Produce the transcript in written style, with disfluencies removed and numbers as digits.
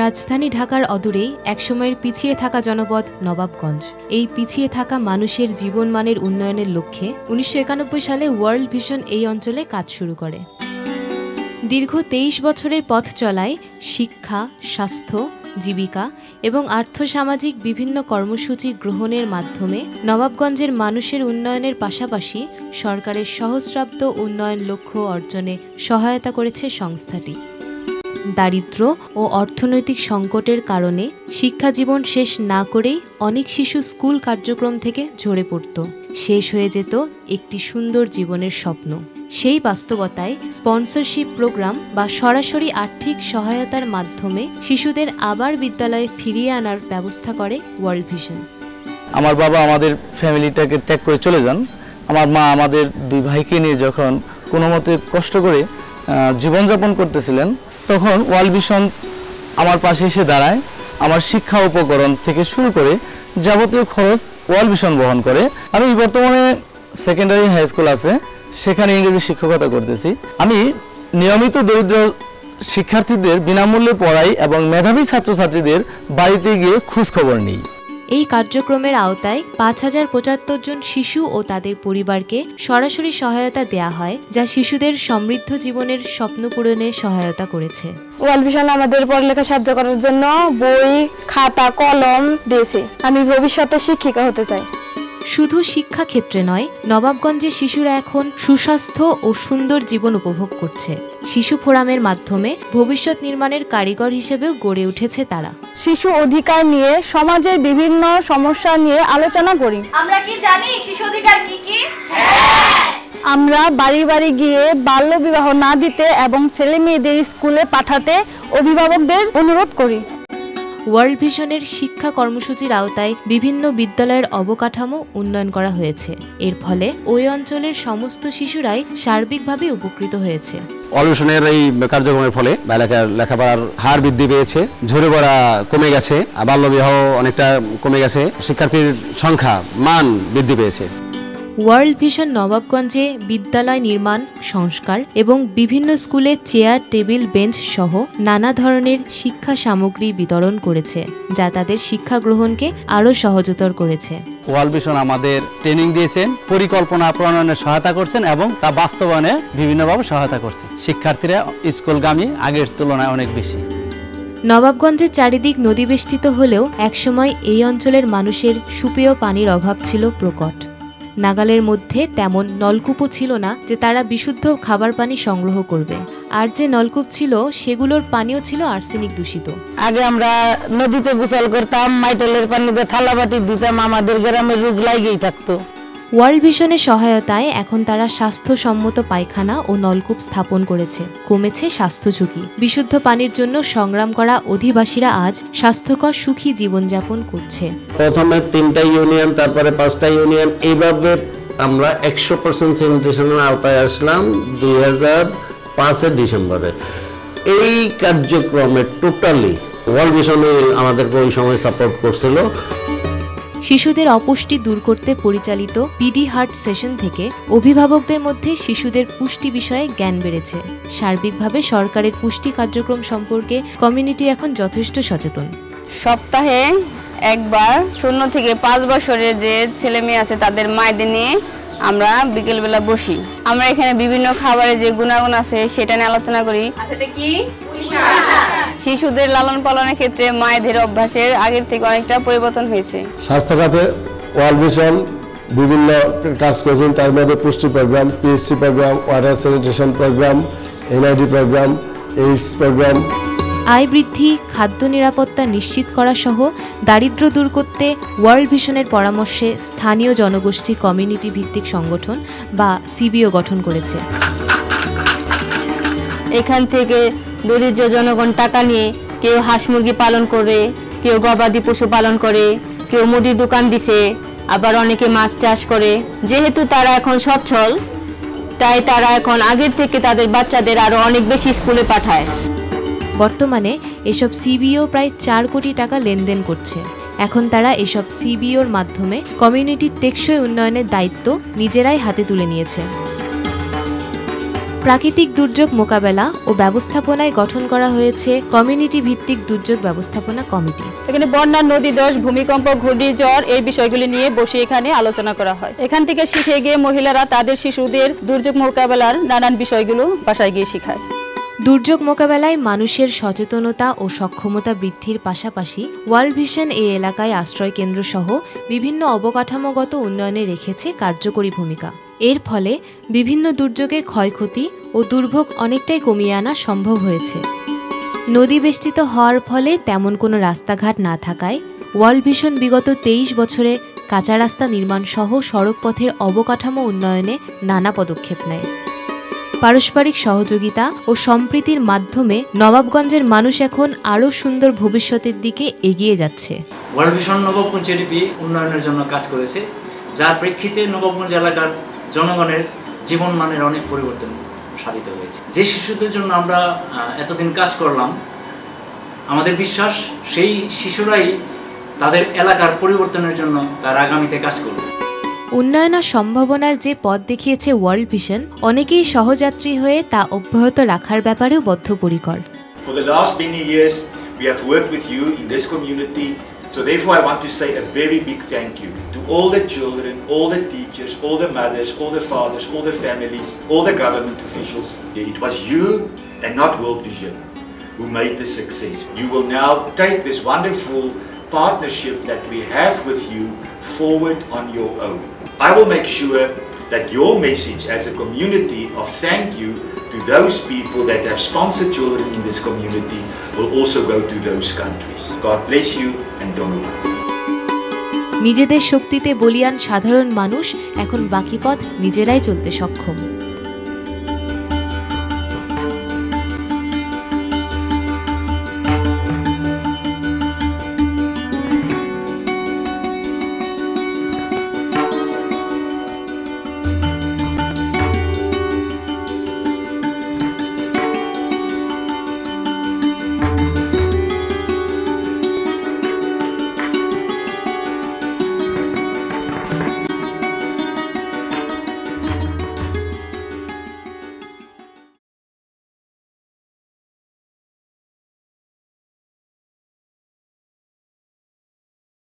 রাজধানী ঢাকার অদূরেই একসময়ের পিছিয়ে থাকা জনপদ নবাবগঞ্জ। এই পিছিয়ে থাকা মানুষের জীবনমানের উন্নয়নের লক্ষ্যে ১৯৯১ সালে ওয়ার্ল্ড ভিশন এই অঞ্চলে কাজ শুরু করে। দীর্ঘ ২৩ বছরের পথ চলায় শিক্ষা, স্বাস্থ্য, জীবিকা এবং আর্থসামাজিক বিভিন্ন কর্মসূচি গ্রহণের মাধ্যমে নবাবগঞ্জের মানুষের উন্নয়নের পাশাপাশি সরকারের সহস্রাব্দ উন্নয়ন লক্ষ্য অর্জনে সহায়তা করেছে সংস্থাটি। দারিদ্র্য ও অর্থনৈতিক সংকটের কারণে শিক্ষা জীবন শেষ না করেই অনেক শিশু স্কুল কার্যক্রম থেকে ঝরে পড়ত। শেষ হয়ে যেত একটি সুন্দর জীবনের স্বপ্ন। সেই বাস্তবতায় স্পন্সরশিপ প্রোগ্রাম বা সরাসরি আর্থিক সহায়তার মাধ্যমে শিশুদের আবার বিদ্যালয়ে ফিরিয়ে আনার ব্যবস্থা করে ওয়ার্ল্ড ভিশন। আমার বাবা আমাদের ফ্যামিলিটাকে ত্যাগ করে চলে যান। আমার মা আমাদের দুই ভাইকে নিয়ে যখন কোনো মতে কষ্ট করে জীবনযাপন করতেছিলেন, তখন ওয়ার্ল্ড ভিশন আমার পাশে এসে দাঁড়ায়। আমার শিক্ষা উপকরণ থেকে শুরু করে যাবতীয় খরচ ওয়ার্ল্ড ভিশন বহন করে। আমি বর্তমানে সেকেন্ডারি হাই স্কুল আছে, সেখানে ইংরেজি শিক্ষকতা করতেছি। আমি নিয়মিত দরিদ্র শিক্ষার্থীদের বিনামূল্যে পড়াই এবং মেধাবী ছাত্রছাত্রীদের বাড়িতে গিয়ে খোঁজখবর নিই। এই কার্যক্রমের আওতায় ৫,০৭৫ জন শিশু ও তাদের পরিবারকে সরাসরি সহায়তা দেয়া হয়, যা শিশুদের সমৃদ্ধ জীবনের স্বপ্ন পূরণে সহায়তা করেছে। ওয়ার্ল্ড ভিশন আমাদের পড়ালেখা সাহায্য করার জন্য বই, খাতা, কলম দিয়েছে। আমি ভবিষ্যতে শিক্ষিকা হতে চাই। শুধু শিক্ষা ক্ষেত্রে নয়, নবাবগঞ্জের শিশুরা এখন সুস্বাস্থ্য ও সুন্দর জীবন উপভোগ করছে। শিশু ফোরামের মাধ্যমে ভবিষ্যৎ নির্মাণের কারিগর হিসেবেও গড়ে উঠেছে তারা। শিশু অধিকার নিয়ে সমাজের বিভিন্ন সমস্যা নিয়ে আলোচনা করি। আমরা কি জানি শিশু অধিকার কি কি? হ্যাঁ। আমরা বাড়ি বাড়ি গিয়ে বাল্য বিবাহ না দিতে এবং ছেলে মেয়েদের স্কুলে পাঠাতে অভিভাবকদের অনুরোধ করি। ওয়ার্ল্ড ভিশনের শিক্ষা কর্মসূচির আওতায় বিভিন্ন বিদ্যালয়ের অবকাঠামো উন্নয়ন করা হয়েছে। এর ফলে ওই অঞ্চলের সমস্ত শিশুরাই সার্বিকভাবে উপকৃত হয়েছে। ওয়ার্ল্ড ভিশনের এই কার্যক্রমের ফলে লেখাপড়ার হার বৃদ্ধি পেয়েছে, ঝরে পড়া কমে গেছে, বাল্যবিবাহ অনেকটা কমে গেছে, শিক্ষার্থীর সংখ্যা মান বৃদ্ধি পেয়েছে। ওয়ার্ল্ড ভিশন নবাবগঞ্জে বিদ্যালয় নির্মাণ, সংস্কার এবং বিভিন্ন স্কুলে চেয়ার, টেবিল, বেঞ্চ সহ নানা ধরনের শিক্ষা সামগ্রী বিতরণ করেছে, যা তাদের শিক্ষা গ্রহণকে আরও সহজতর করেছে। ওয়ার্ল্ড ভিশন আমাদের ট্রেনিং দিয়েছেন, পরিকল্পনা প্রণয়নে সহায়তা করছেন এবং তা বাস্তবায়নে বিভিন্নভাবে সহায়তা করছে। শিক্ষার্থীরা স্কুলগামী আগের তুলনায় অনেক বেশি। নবাবগঞ্জের চারিদিক নদীবেষ্টিত হলেও একসময় এই অঞ্চলের মানুষের সুপেয় পানির অভাব ছিল প্রকট। নাগালের মধ্যে তেমন নলকূপও ছিল না যে তারা বিশুদ্ধ খাবার পানি সংগ্রহ করবে, আর যে নলকূপ ছিল সেগুলোর পানিও ছিল আর্সেনিক দূষিত। আগে আমরা নদীতে গোসল করতাম, মাইটেলের পানিতে থালাবাটি দিতাম, আমাদের গ্রামের রোগ লাগেই থাকতো। ওয়ার্ল্ড ভিশনের সহায়তায় এখন তারা স্বাস্থ্যসম্মত পায়খানা ও নলকূপ স্থাপন করেছে। কমেছে স্বাস্থ্য ঝুঁকি। বিশুদ্ধ পানির জন্য সংগ্রাম করা অধিবাসীরা আজ স্বাস্থ্যকর সুখী জীবনযাপন করছে। প্রথমে 3টা ইউনিয়ন, তারপরে 5টা ইউনিয়ন, এইভাবে আমরা 100% স্যানিটেশনের আওতায় আসলাম 2005-এর ডিসেম্বরে। এই কার্যক্রমে টোটালি ওয়ার্ল্ড ভিশনে আমাদের ওই সময় সাপোর্ট করছিল। শিশুদের অপুষ্টি দূর করতে পরিচালিত পিডি হার্ট সেশন থেকে অভিভাবকদের মধ্যে শিশুদের পুষ্টি বিষয়ে জ্ঞান বেড়েছে। সার্বিকভাবে সরকারের পুষ্টি কার্যক্রম সম্পর্কে কমিউনিটি এখন যথেষ্ট সচেতন। সপ্তাহে একবার 0 থেকে 5 বছরের যে ছেলে মেয়ে আছে তাদের মায়েদের নিয়ে আমরা বিকেলবেলা বসি। আমরা এখানে বিভিন্ন খাবারের যে গুণাগুণ আছে সেটা নিয়ে আলোচনা করি। সেটা কি? শিশুদের লালন পালনের ক্ষেত্রে মায়েদের অভ্যাসের আগের থেকে অনেকটা পরিবর্তন হয়েছে। স্বাস্থ্য খাতে ওয়ার্ল্ড ভিশন বিভিন্ন কাজ করেছেন, তার মধ্যে পুষ্টি programme, PSC programme, water sanitation programme, NID programme, AIDS programme. আয় বৃদ্ধি, খাদ্য নিরাপত্তা নিশ্চিত করা সহ দারিদ্র্য দূর করতে ওয়ার্ল্ড ভিশনের পরামর্শে স্থানীয় জনগোষ্ঠী কমিউনিটি ভিত্তিক সংগঠন বা সিবিও গঠন করেছে। এখান থেকে দরিদ্র জনগণ টাকা নিয়ে কেউ হাঁস মুরগি পালন করে, কেউ গবাদি পশু পালন করে, কেউ মুদির দোকান দিছে, আবার অনেকে মাছ চাষ করে। যেহেতু তারা এখন সচ্ছল, তাই তারা এখন আগের থেকে তাদের বাচ্চাদের আরো অনেক বেশি স্কুলে পাঠায়। বর্তমানে এসব সিবিও প্রায় 4 কোটি টাকা লেনদেন করছে। এখন তারা এসব সিবিওর মাধ্যমে কমিউনিটির টেকসই উন্নয়নের দায়িত্ব নিজেরাই হাতে তুলে নিয়েছে। প্রাকৃতিক দুর্যোগ মোকাবেলা ও ব্যবস্থাপনায় গঠন করা হয়েছে কমিউনিটি ভিত্তিক দুর্যোগ ব্যবস্থাপনা কমিটি। এখানে বন্যা, নদী ধস, ভূমিকম্প, ঘূর্ণিঝড় এই বিষয়গুলি নিয়ে বসে এখানে আলোচনা করা হয়। এখান থেকে শিখে গিয়ে মহিলারা তাদের শিশুদের দুর্যোগ মোকাবেলার নানান বিষয়গুলো বাসায় গিয়ে শেখায়। দুর্যোগ মোকাবেলায় মানুষের সচেতনতা ও সক্ষমতা বৃদ্ধির পাশাপাশি ওয়ার্ল্ড ভিশন এই এলাকায় আশ্রয় কেন্দ্র সহ বিভিন্ন অবকাঠামোগত উন্নয়নে রেখেছে কার্যকরী ভূমিকা। এর ফলে বিভিন্ন দুর্যোগে ক্ষয়ক্ষতি ও দুর্ভোগ অনেকটাই কমিয়ে আনা সম্ভব হয়েছে। নদী বেষ্টিত হওয়ার ফলে তেমন কোনো রাস্তাঘাট না থাকায় ওয়ার্ল্ড ভিশন বিগত 23 বছরে কাঁচা রাস্তা নির্মাণ সহ সড়কপথের অবকাঠামো উন্নয়নে নানা পদক্ষেপ নেয়। পারস্পরিক সহযোগিতা ও সম্প্রীতির মাধ্যমে নবাবগঞ্জের মানুষ এখন আরও সুন্দর ভবিষ্যতের দিকে এগিয়ে যাচ্ছে। ওয়ার্ল্ড ভিশন নবাবগঞ্জ এডিপি উন্নয়নের জন্য কাজ করেছে, যার প্রেক্ষিতে নবাবগঞ্জ এলাকার জনগণের জীবনমানের অনেক পরিবর্তন সাধিত হয়েছে। যে শিশুদের জন্য আমরা এতদিন কাজ করলাম, আমাদের বিশ্বাস সেই শিশুরাই তাদের এলাকার পরিবর্তনের জন্য তার আগামীতে কাজ করবে। উন্নয়ন আর সম্ভাবনার যে পথ দেখিয়েছে ওয়ার্ল্ড ভিশন, অনেকেই সহযাত্রী হয়ে তা অব্যাহত রাখার ব্যাপারেও বদ্ধপরিকর। For the last many years we have worked with you in this community, so therefore I want to say a very big thank you to all the children, all the teachers, all the mothers, all the fathers, all the families, all the government officials. It was you and not World Vision who made this success. You will now take this wonderful partnership that we have with you forward on your own. I will make sure that your message as a community of thank you to those people that have sponsored children in this community will also go to those countries. God bless you and Donald. নিজেদের শক্তিতে বলিয়ান সাধারণ মানুষ এখন বাকি পথ নিজেরাই চলতে সক্ষম।